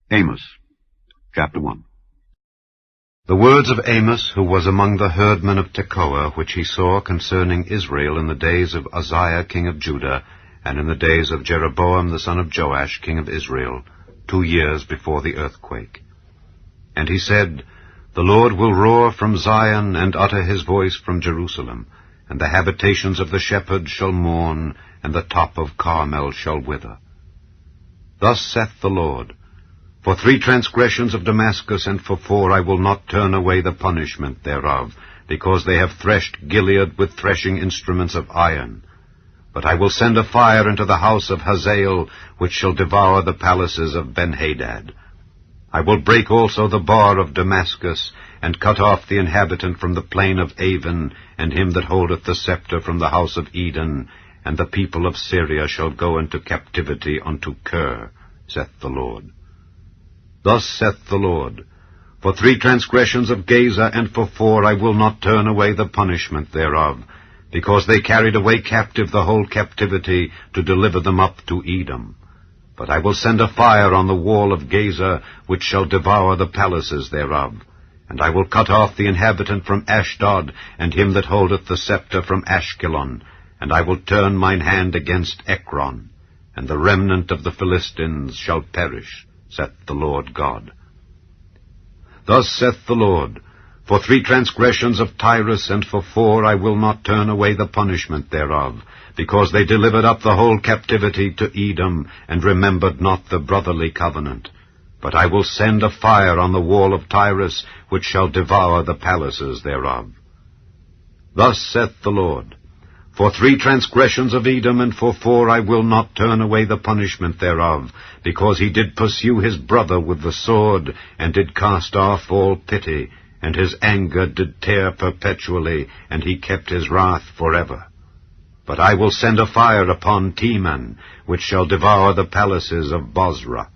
Amos, chapter 1. The words of Amos, who was among the herdmen of Tekoa, which he saw concerning Israel in the days of Uzziah king of Judah, and in the days of Jeroboam the son of Joash king of Israel, 2 years before the earthquake. And he said, The Lord will roar from Zion, and utter his voice from Jerusalem, and the habitations of the shepherds shall mourn, and the top of Carmel shall wither. Thus saith the Lord, For 3 transgressions of Damascus, and for 4 I will not turn away the punishment thereof, because they have threshed Gilead with threshing instruments of iron. But I will send a fire into the house of Hazael, which shall devour the palaces of Benhadad. I will break also the bar of Damascus, and cut off the inhabitant from the plain of Avon, and him that holdeth the scepter from the house of Eden, and the people of Syria shall go into captivity unto Kir, saith the Lord. Thus saith the Lord, For 3 transgressions of Gaza, and for 4 I will not turn away the punishment thereof, because they carried away captive the whole captivity, to deliver them up to Edom. But I will send a fire on the wall of Gaza, which shall devour the palaces thereof. And I will cut off the inhabitant from Ashdod, and him that holdeth the scepter from Ashkelon. And I will turn mine hand against Ekron, and the remnant of the Philistines shall perish, saith the Lord God. Thus saith the Lord, For 3 transgressions of Tyrus, and for 4 I will not turn away the punishment thereof, because they delivered up the whole captivity to Edom, and remembered not the brotherly covenant. But I will send a fire on the wall of Tyrus, which shall devour the palaces thereof. Thus saith the Lord, For 3 transgressions of Edom, and for 4 I will not turn away the punishment thereof, because he did pursue his brother with the sword, and did cast off all pity, and his anger did tear perpetually, and he kept his wrath forever. But I will send a fire upon Teman, which shall devour the palaces of Bozrah.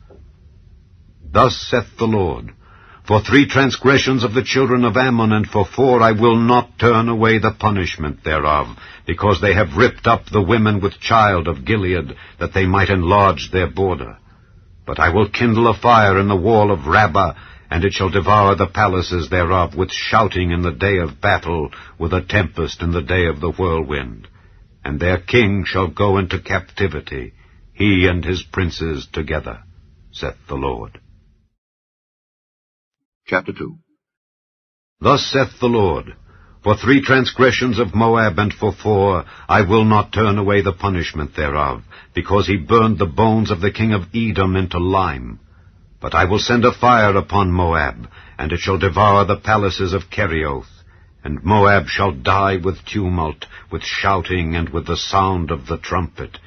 Thus saith the Lord, For 3 transgressions of the children of Ammon, and for 4 I will not turn away the punishment thereof, because they have ripped up the women with child of Gilead, that they might enlarge their border. But I will kindle a fire in the wall of Rabbah, and it shall devour the palaces thereof with shouting in the day of battle, with a tempest in the day of the whirlwind. And their king shall go into captivity, he and his princes together, saith the Lord. Chapter 2. Thus saith the Lord, For 3 transgressions of Moab, and for 4 I will not turn away the punishment thereof, because he burned the bones of the king of Edom into lime. But I will send a fire upon Moab, and it shall devour the palaces of Kerioth. And Moab shall die with tumult, with shouting, and with the sound of the trumpet.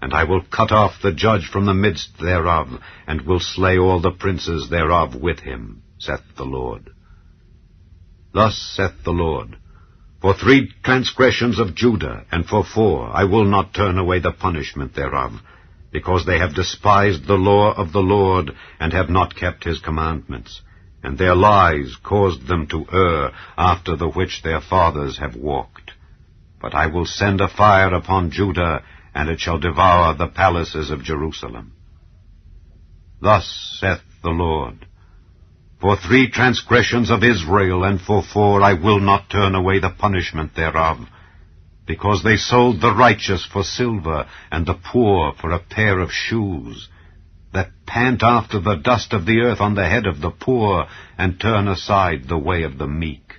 And I will cut off the judge from the midst thereof, and will slay all the princes thereof with him, saith the Lord. Thus saith the Lord, For 3 transgressions of Judah, and for 4 I will not turn away the punishment thereof, because they have despised the law of the Lord, and have not kept his commandments, and their lies caused them to err, after the which their fathers have walked. But I will send a fire upon Judah, and it shall devour the palaces of Jerusalem. Thus saith the Lord, For 3 transgressions of Israel, and for 4 I will not turn away the punishment thereof, because they sold the righteous for silver, and the poor for a pair of shoes, that pant after the dust of the earth on the head of the poor, and turn aside the way of the meek.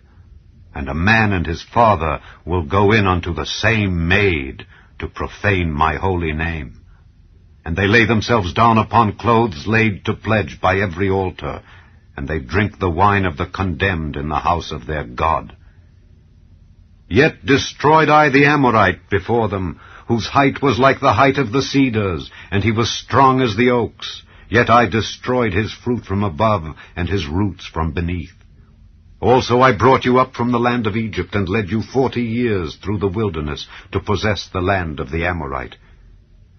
And a man and his father will go in unto the same maid, to profane my holy name. And they lay themselves down upon clothes laid to pledge by every altar, and they drink the wine of the condemned in the house of their God. Yet destroyed I the Amorite before them, whose height was like the height of the cedars, and he was strong as the oaks. Yet I destroyed his fruit from above, and his roots from beneath. Also I brought you up from the land of Egypt, and led you 40 years through the wilderness, to possess the land of the Amorite.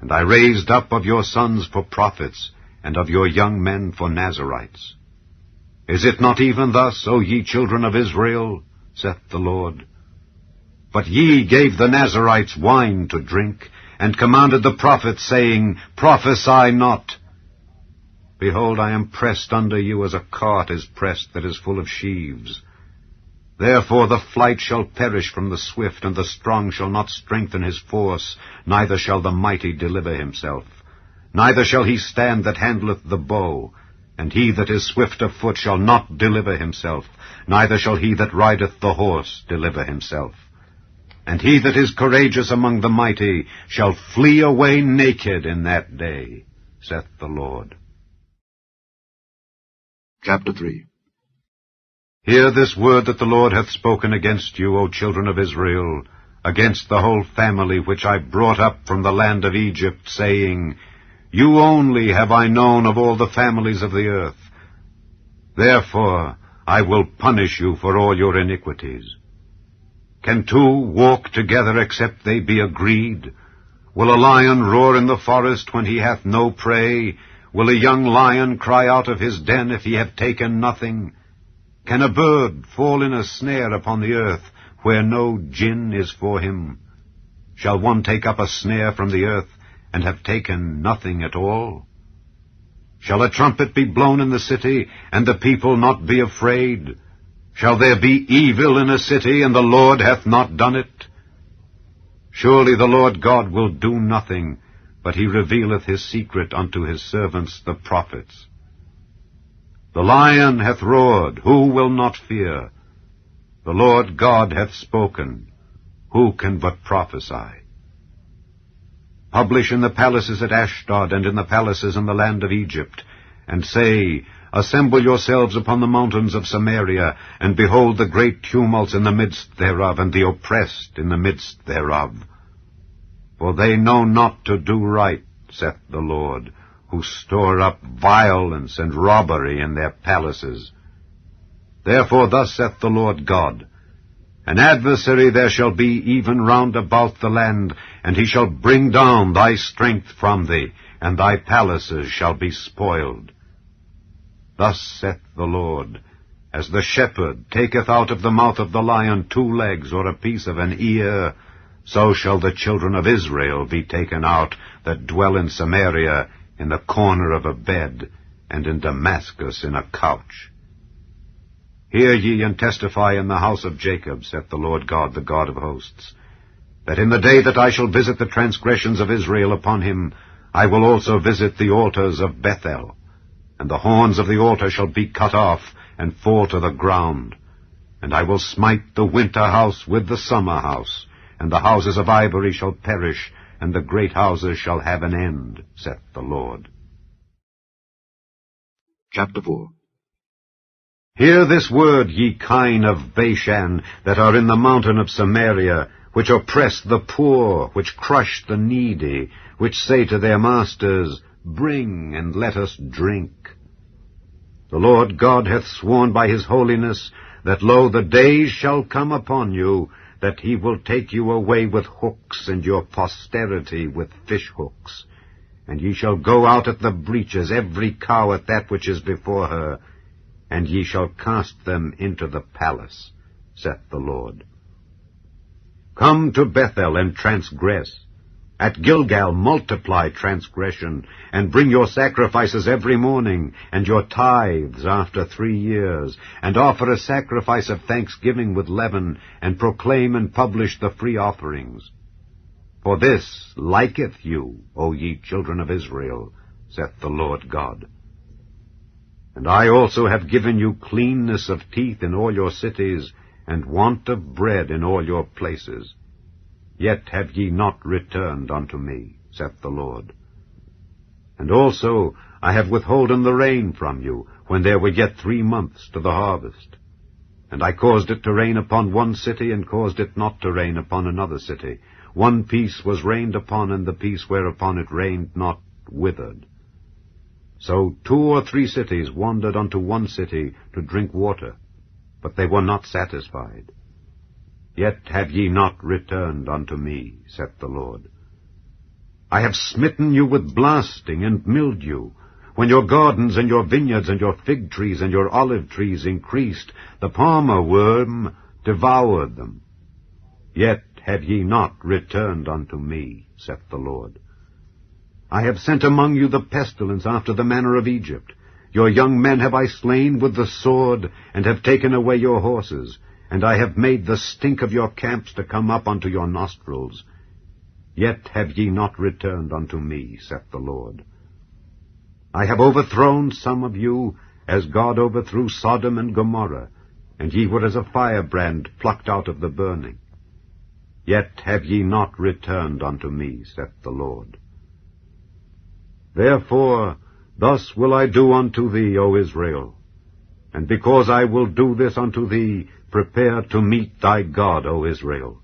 And I raised up of your sons for prophets, and of your young men for Nazarites. Is it not even thus, O ye children of Israel, saith the Lord? But ye gave the Nazarites wine to drink, and commanded the prophets, saying, Prophesy not. Behold, I am pressed under you as a cart is pressed that is full of sheaves. Therefore the flight shall perish from the swift, and the strong shall not strengthen his force, neither shall the mighty deliver himself. Neither shall he stand that handleth the bow, and he that is swift of foot shall not deliver himself, neither shall he that rideth the horse deliver himself. And he that is courageous among the mighty shall flee away naked in that day, saith the Lord. Chapter 3. Hear this word that the Lord hath spoken against you, O children of Israel, against the whole family which I brought up from the land of Egypt, saying, You only have I known of all the families of the earth. Therefore I will punish you for all your iniquities. Can two walk together except they be agreed? Will a lion roar in the forest when he hath no prey? Will a young lion cry out of his den if he have taken nothing? Can a bird fall in a snare upon the earth where no gin is for him? Shall one take up a snare from the earth and have taken nothing at all? Shall a trumpet be blown in the city, and the people not be afraid? Shall there be evil in a city, and the Lord hath not done it? Surely the Lord God will do nothing, but he revealeth his secret unto his servants the prophets. The lion hath roared, who will not fear? The Lord God hath spoken, who can but prophesy? Publish in the palaces at Ashdod, and in the palaces in the land of Egypt, and say, Assemble yourselves upon the mountains of Samaria, and behold the great tumults in the midst thereof, and the oppressed in the midst thereof. For they know not to do right, saith the Lord, who store up violence and robbery in their palaces. Therefore thus saith the Lord God, An adversary there shall be even round about the land, and he shall bring down thy strength from thee, and thy palaces shall be spoiled. Thus saith the Lord, As the shepherd taketh out of the mouth of the lion 2 legs or a piece of an ear, so shall the children of Israel be taken out that dwell in Samaria, in the corner of a bed, and in Damascus in a couch. Hear ye and testify in the house of Jacob, saith the Lord God, the God of hosts, that in the day that I shall visit the transgressions of Israel upon him, I will also visit the altars of Bethel, and the horns of the altar shall be cut off, and fall to the ground. And I will smite the winter house with the summer house, and the houses of ivory shall perish, and the great houses shall have an end, saith the Lord. Chapter 4. Hear this word, ye kine of Bashan, that are in the mountain of Samaria, which oppress the poor, which crush the needy, which say to their masters, Bring, and let us drink. The Lord God hath sworn by his holiness, that, lo, the days shall come upon you, that he will take you away with hooks, and your posterity with fish hooks. And ye shall go out at the breaches, every cow at that which is before her, and ye shall cast them into the palace, saith the Lord. Come to Bethel and transgress. At Gilgal multiply transgression, and bring your sacrifices every morning, and your tithes after 3 years, and offer a sacrifice of thanksgiving with leaven, and proclaim and publish the free offerings. For this liketh you, O ye children of Israel, saith the Lord God. And I also have given you cleanness of teeth in all your cities, and want of bread in all your places. Yet have ye not returned unto me, saith the Lord. And also I have withholden the rain from you, when there were yet 3 months to the harvest. And I caused it to rain upon one city, and caused it not to rain upon another city. One piece was rained upon, and the piece whereupon it rained not withered. So 2 or 3 cities wandered unto one city to drink water, but they were not satisfied. Yet have ye not returned unto me, saith the Lord. I have smitten you with blasting and mildew. When your gardens and your vineyards and your fig trees and your olive trees increased, the palmer worm devoured them. Yet have ye not returned unto me, saith the Lord. I have sent among you the pestilence after the manner of Egypt. Your young men have I slain with the sword, and have taken away your horses, and I have made the stink of your camps to come up unto your nostrils. Yet have ye not returned unto me, saith the Lord. I have overthrown some of you, as God overthrew Sodom and Gomorrah, and ye were as a firebrand plucked out of the burning. Yet have ye not returned unto me, saith the Lord. Therefore, thus will I do unto thee, O Israel. And because I will do this unto thee, prepare to meet thy God, O Israel.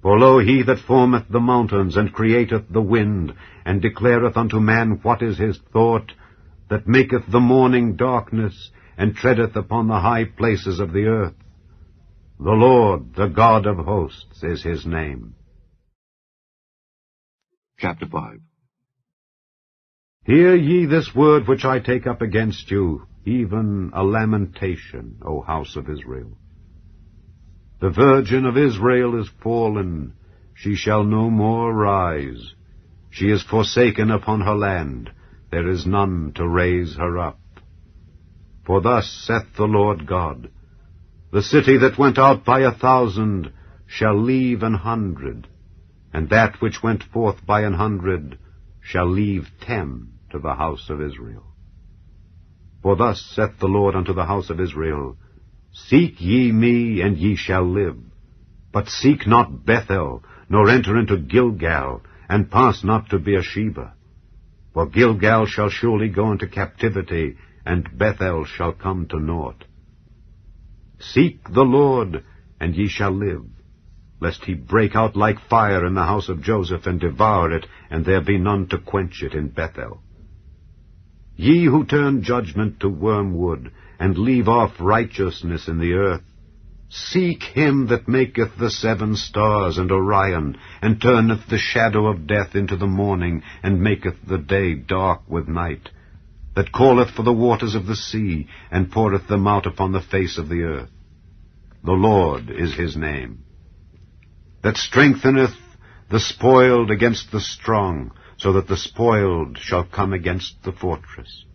For lo, he that formeth the mountains, and createth the wind, and declareth unto man what is his thought, that maketh the morning darkness, and treadeth upon the high places of the earth. The Lord, the God of hosts, is his name. Chapter 5. Hear ye this word which I take up against you, even a lamentation, O house of Israel. The virgin of Israel is fallen, she shall no more rise. She is forsaken upon her land, there is none to raise her up. For thus saith the Lord God, the city that went out by 1,000 shall leave 100, and that which went forth by 100 shall leave 10 to the house of Israel. For thus saith the Lord unto the house of Israel, Seek ye me, and ye shall live. But seek not Bethel, nor enter into Gilgal, and pass not to Beersheba. For Gilgal shall surely go into captivity, and Bethel shall come to naught. Seek the Lord, and ye shall live, lest he break out like fire in the house of Joseph, and devour it, and there be none to quench it in Bethel. Ye who turn judgment to wormwood, and leave off righteousness in the earth, seek him that maketh the 7 stars and Orion, and turneth the shadow of death into the morning, and maketh the day dark with night, that calleth for the waters of the sea, and poureth them out upon the face of the earth. The Lord is his name. That strengtheneth the spoiled against the strong, so that the spoiled shall come against the fortress.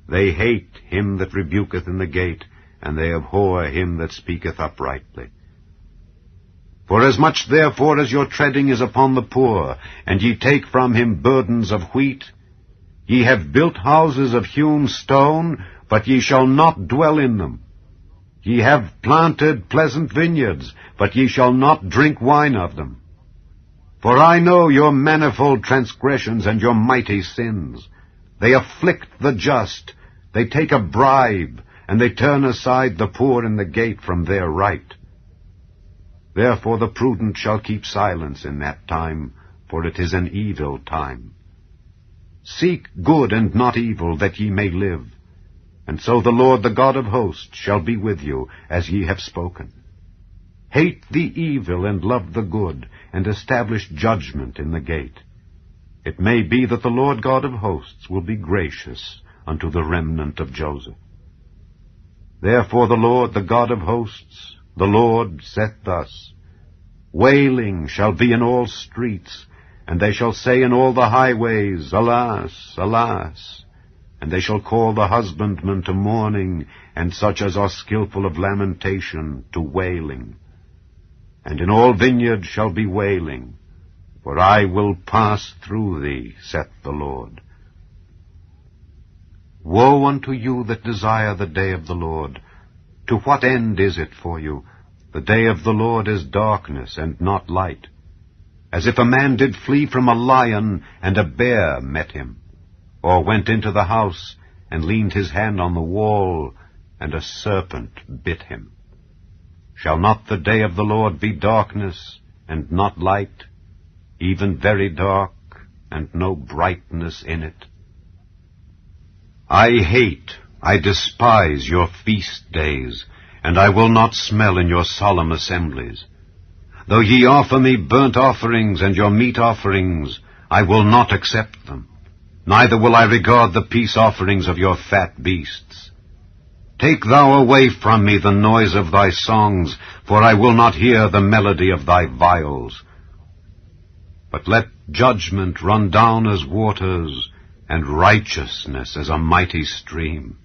They hate him that rebuketh in the gate, and they abhor him that speaketh uprightly. Forasmuch therefore as your treading is upon the poor, and ye take from him burdens of wheat, ye have built houses of hewn stone, but ye shall not dwell in them. Ye have planted pleasant vineyards, but ye shall not drink wine of them. For I know your manifold transgressions and your mighty sins. They afflict the just, they take a bribe, and they turn aside the poor in the gate from their right. Therefore the prudent shall keep silence in that time, for it is an evil time. Seek good and not evil, that ye may live. And so the Lord, the God of hosts, shall be with you, as ye have spoken. Hate the evil and love the good, and establish judgment in the gate. It may be that the Lord God of hosts will be gracious unto the remnant of Joseph. Therefore the Lord, the God of hosts, the Lord saith thus, Wailing shall be in all streets, and they shall say in all the highways, Alas, alas! And they shall call the husbandmen to mourning, and such as are skillful of lamentation to wailing. And in all vineyards shall be wailing, for I will pass through thee, saith the Lord. Woe unto you that desire the day of the Lord! To what end is it for you? The day of the Lord is darkness, and not light. As if a man did flee from a lion, and a bear met him, or went into the house, and leaned his hand on the wall, and a serpent bit him. Shall not the day of the Lord be darkness, and not light, even very dark, and no brightness in it? I hate, I despise your feast days, and I will not smell in your solemn assemblies. Though ye offer me burnt offerings and your meat offerings, I will not accept them, neither will I regard the peace offerings of your fat beasts. Take thou away from me the noise of thy songs, for I will not hear the melody of thy viols. But let judgment run down as waters, and righteousness as a mighty stream.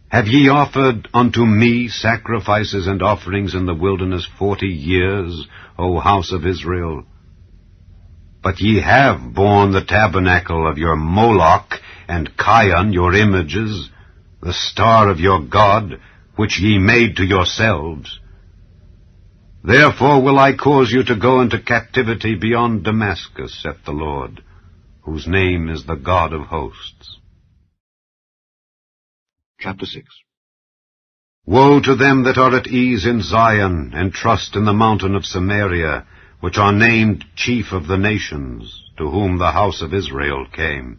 Have ye offered unto me sacrifices and offerings in the wilderness 40 years, O house of Israel? But ye have borne the tabernacle of your Moloch, and Chion your images, the star of your God, which ye made to yourselves. Therefore will I cause you to go into captivity beyond Damascus, saith the Lord, whose name is the God of hosts. Chapter 6. Woe to them that are at ease in Zion, and trust in the mountain of Samaria, which are named chief of the nations, to whom the house of Israel came.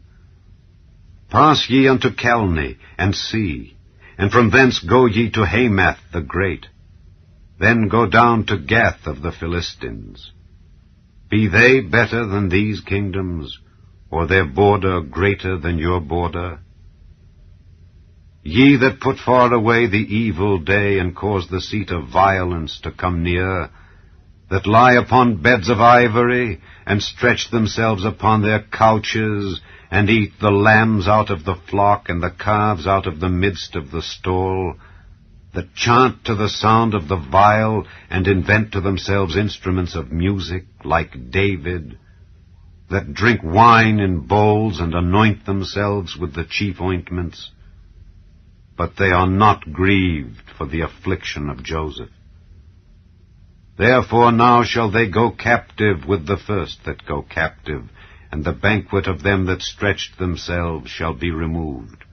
Pass ye unto Calne, and see, and from thence go ye to Hamath the great. Then go down to Gath of the Philistines. Be they better than these kingdoms, or their border greater than your border? Ye that put far away the evil day, and cause the seat of violence to come near, that lie upon beds of ivory, and stretch themselves upon their couches, and eat the lambs out of the flock, and the calves out of the midst of the stall, that chant to the sound of the viol, and invent to themselves instruments of music, like David, that drink wine in bowls, and anoint themselves with the chief ointments, but they are not grieved for the affliction of Joseph. Therefore now shall they go captive with the first that go captive, and the banquet of them that stretched themselves shall be removed.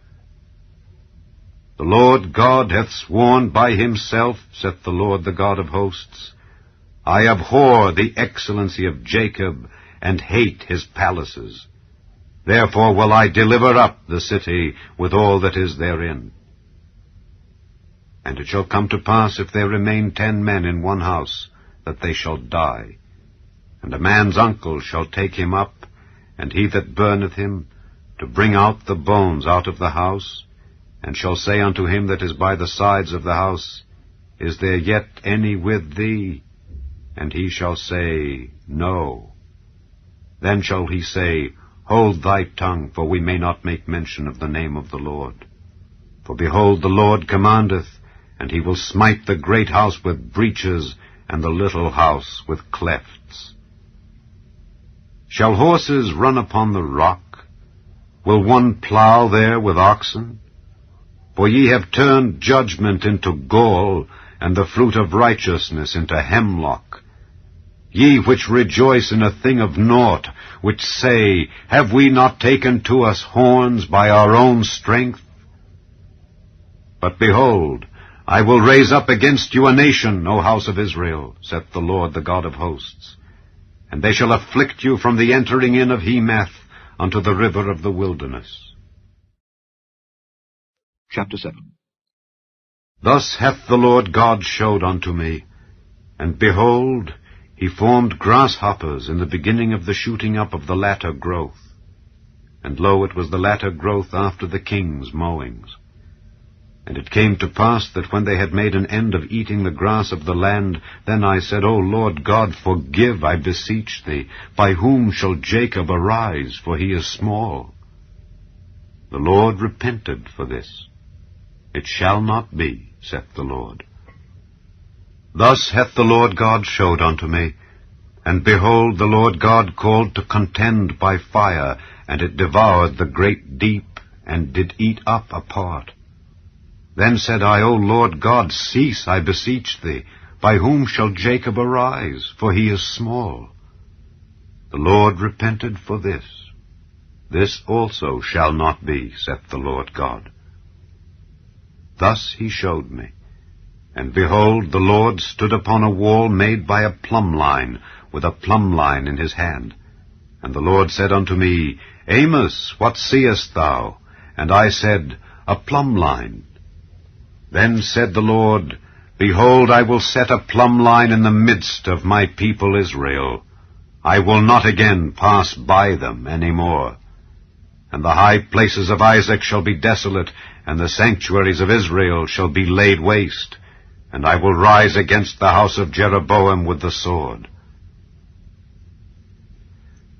The Lord God hath sworn by himself, saith the Lord the God of hosts, I abhor the excellency of Jacob, and hate his palaces. Therefore will I deliver up the city with all that is therein. And it shall come to pass, if there remain 10 men in one house, that they shall die. And a man's uncle shall take him up, and he that burneth him, to bring out the bones out of the house, and shall say unto him that is by the sides of the house, Is there yet any with thee? And he shall say, No. Then shall he say, Hold thy tongue, for we may not make mention of the name of the Lord. For behold, the Lord commandeth, and he will smite the great house with breaches, and the little house with clefts. Shall horses run upon the rock? Will one plow there with oxen? For ye have turned judgment into gall, and the fruit of righteousness into hemlock. Ye which rejoice in a thing of naught, which say, Have we not taken to us horns by our own strength? But behold, I will raise up against you a nation, O house of Israel, saith the Lord the God of hosts. And they shall afflict you from the entering in of Hamath unto the river of the wilderness. Chapter 7. Thus hath the Lord God showed unto me, and behold, he formed grasshoppers in the beginning of the shooting up of the latter growth. And lo, it was the latter growth after the king's mowings. And it came to pass that when they had made an end of eating the grass of the land, then I said, O Lord God, forgive, I beseech thee. By whom shall Jacob arise, for he is small? The Lord repented for this. It shall not be, saith the Lord. Thus hath the Lord God showed unto me, and behold, the Lord God called to contend by fire, and it devoured the great deep, and did eat up a part. Then said I, O Lord God, cease, I beseech thee. By whom shall Jacob arise? For he is small. The Lord repented for this. This also shall not be, saith the Lord God. Thus he showed me. And behold, the Lord stood upon a wall made by a plumb line, with a plumb line in his hand. And the Lord said unto me, Amos, what seest thou? And I said, A plumb line. Then said the Lord, Behold, I will set a plumb line in the midst of my people Israel. I will not again pass by them any more. And the high places of Isaac shall be desolate, and the sanctuaries of Israel shall be laid waste. And I will rise against the house of Jeroboam with the sword.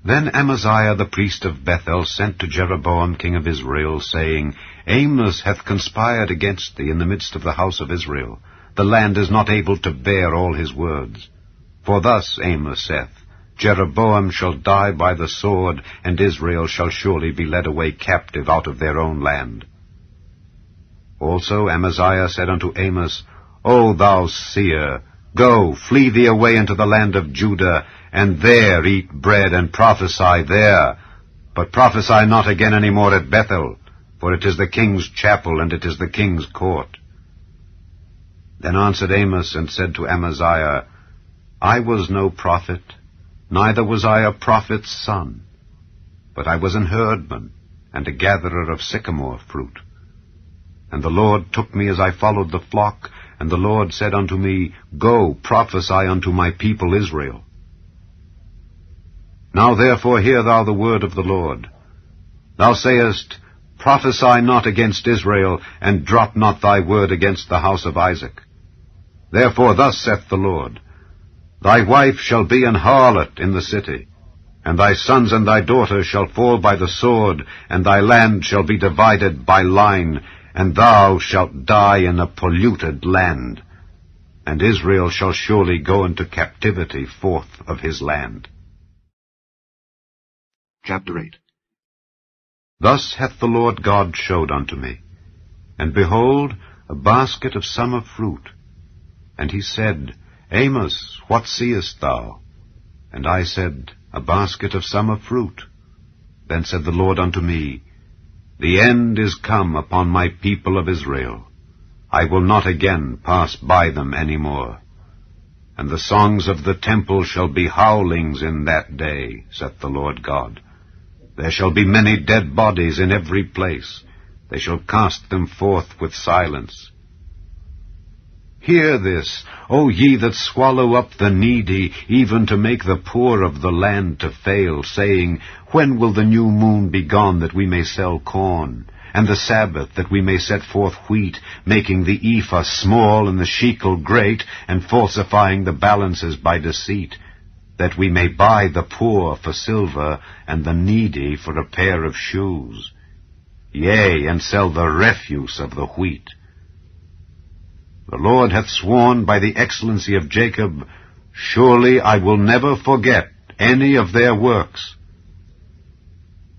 Then Amaziah the priest of Bethel sent to Jeroboam king of Israel, saying, Amos hath conspired against thee in the midst of the house of Israel. The land is not able to bear all his words. For thus Amos saith, Jeroboam shall die by the sword, and Israel shall surely be led away captive out of their own land. Also Amaziah said unto Amos, O thou seer, go, flee thee away into the land of Judah, and there eat bread and prophesy there. But prophesy not again any more at Bethel, for it is the king's chapel, and it is the king's court. Then answered Amos and said to Amaziah, I was no prophet, neither was I a prophet's son, but I was an herdman, and a gatherer of sycamore fruit. And the Lord took me as I followed the flock, and the Lord said unto me, Go, prophesy unto my people Israel. Now therefore hear thou the word of the Lord. Thou sayest, Prophesy not against Israel, and drop not thy word against the house of Isaac. Therefore thus saith the Lord, Thy wife shall be an harlot in the city, and thy sons and thy daughters shall fall by the sword, and thy land shall be divided by line, and thou shalt die in a polluted land. And Israel shall surely go into captivity forth of his land. Chapter 8. Thus hath the Lord God showed unto me, and behold, a basket of summer fruit. And he said, Amos, what seest thou? And I said, A basket of summer fruit. Then said the Lord unto me, The end is come upon my people of Israel. I will not again pass by them any more. And the songs of the temple shall be howlings in that day, saith the Lord God. There shall be many dead bodies in every place. They shall cast them forth with silence. Hear this, O ye that swallow up the needy, even to make the poor of the land to fail, saying, When will the new moon be gone, that we may sell corn, and the Sabbath, that we may set forth wheat, making the ephah small and the shekel great, and falsifying the balances by deceit, that we may buy the poor for silver, and the needy for a pair of shoes, yea, and sell the refuse of the wheat? The Lord hath sworn by the excellency of Jacob, Surely I will never forget any of their works.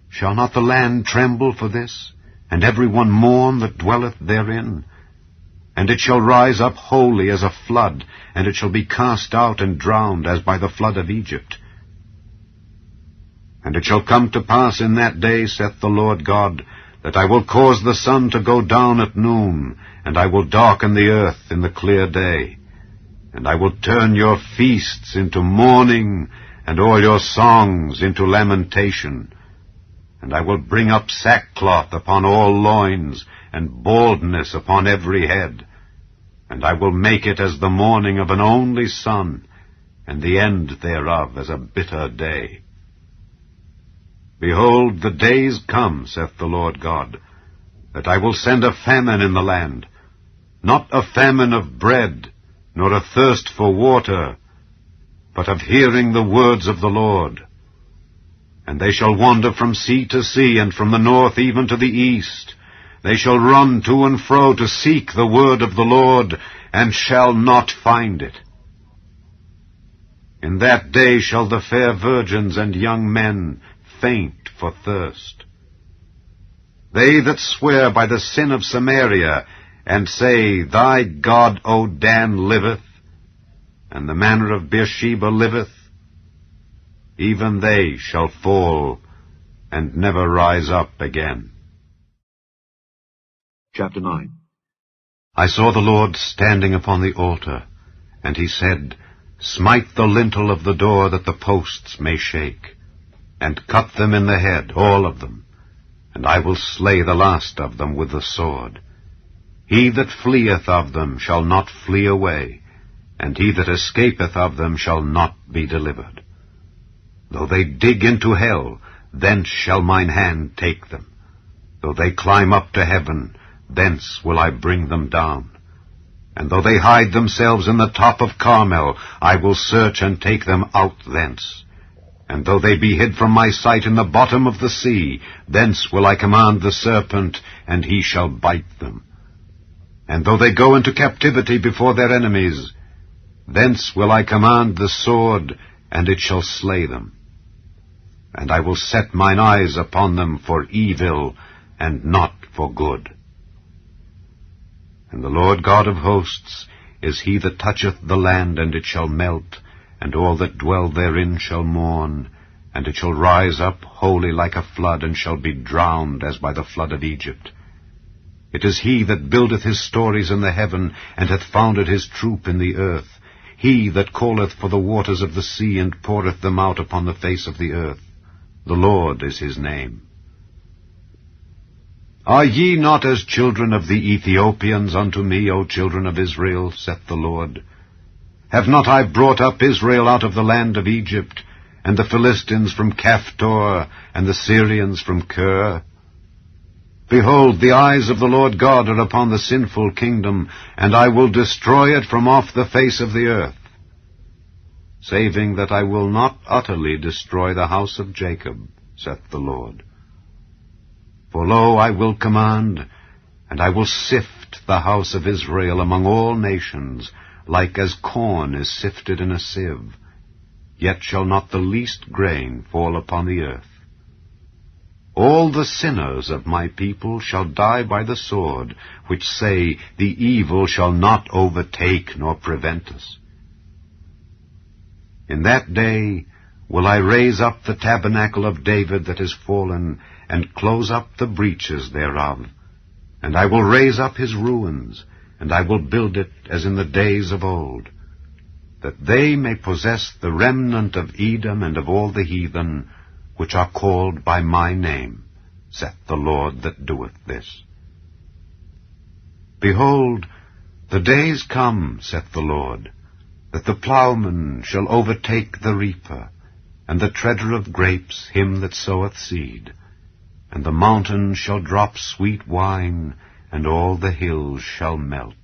Shall not the land tremble for this, and every one mourn that dwelleth therein? And it shall rise up wholly as a flood, and it shall be cast out and drowned as by the flood of Egypt. And it shall come to pass in that day, saith the Lord God, that I will cause the sun to go down at noon, and I will darken the earth in the clear day. And I will turn your feasts into mourning, and all your songs into lamentation. And I will bring up sackcloth upon all loins, and baldness upon every head. And I will make it as the morning of an only son, and the end thereof as a bitter day. Behold, the days come, saith the Lord God, that I will send a famine in the land, not a famine of bread, nor a thirst for water, but of hearing the words of the Lord. And they shall wander from sea to sea, and from the north even to the east. They shall run to and fro to seek the word of the Lord, and shall not find it. In that day shall the fair virgins and young men faint for thirst. They that swear by the sin of Samaria, and say, Thy God, O Dan, liveth, and the manor of Beersheba liveth, even they shall fall, and never rise up again. Chapter 9. I saw the Lord standing upon the altar, and he said, Smite the lintel of the door, that the posts may shake, and cut them in the head, all of them, and I will slay the last of them with the sword. He that fleeth of them shall not flee away, and he that escapeth of them shall not be delivered. Though they dig into hell, thence shall mine hand take them. Though they climb up to heaven, thence will I bring them down. And though they hide themselves in the top of Carmel, I will search and take them out thence. And though they be hid from my sight in the bottom of the sea, thence will I command the serpent, and he shall bite them. And though they go into captivity before their enemies, thence will I command the sword, and it shall slay them. And I will set mine eyes upon them for evil, and not for good. And the Lord God of hosts is he that toucheth the land, and it shall melt, and all that dwell therein shall mourn, and it shall rise up wholly like a flood, and shall be drowned as by the flood of Egypt. It is he that buildeth his stories in the heaven, and hath founded his troop in the earth, he that calleth for the waters of the sea, and poureth them out upon the face of the earth. The Lord is his name. Are ye not as children of the Ethiopians unto me, O children of Israel, saith the Lord? Have not I brought up Israel out of the land of Egypt, and the Philistines from Caphtor, and the Syrians from Kir? Behold, the eyes of the Lord God are upon the sinful kingdom, and I will destroy it from off the face of the earth, saving that I will not utterly destroy the house of Jacob, saith the Lord. For lo, I will command, and I will sift the house of Israel among all nations, like as corn is sifted in a sieve, yet shall not the least grain fall upon the earth. All the sinners of my people shall die by the sword, which say, the evil shall not overtake nor prevent us. In that day will I raise up the tabernacle of David that is fallen, and close up the breaches thereof. And I will raise up his ruins, and I will build it as in the days of old, that they may possess the remnant of Edom and of all the heathen, which are called by my name, saith the Lord that doeth this. Behold, the days come, saith the Lord, that the plowman shall overtake the reaper, and the treader of grapes him that soweth seed. And the mountains shall drop sweet wine, and all the hills shall melt.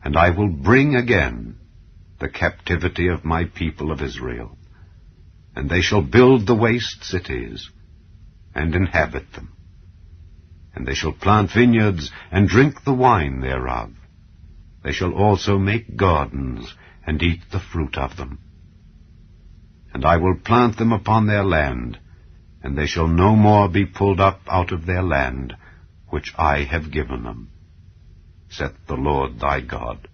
And I will bring again the captivity of my people of Israel, and they shall build the waste cities, and inhabit them. And they shall plant vineyards, and drink the wine thereof. They shall also make gardens, and eat the fruit of them. And I will plant them upon their land, and they shall no more be pulled up out of their land, which I have given them, saith the Lord thy God.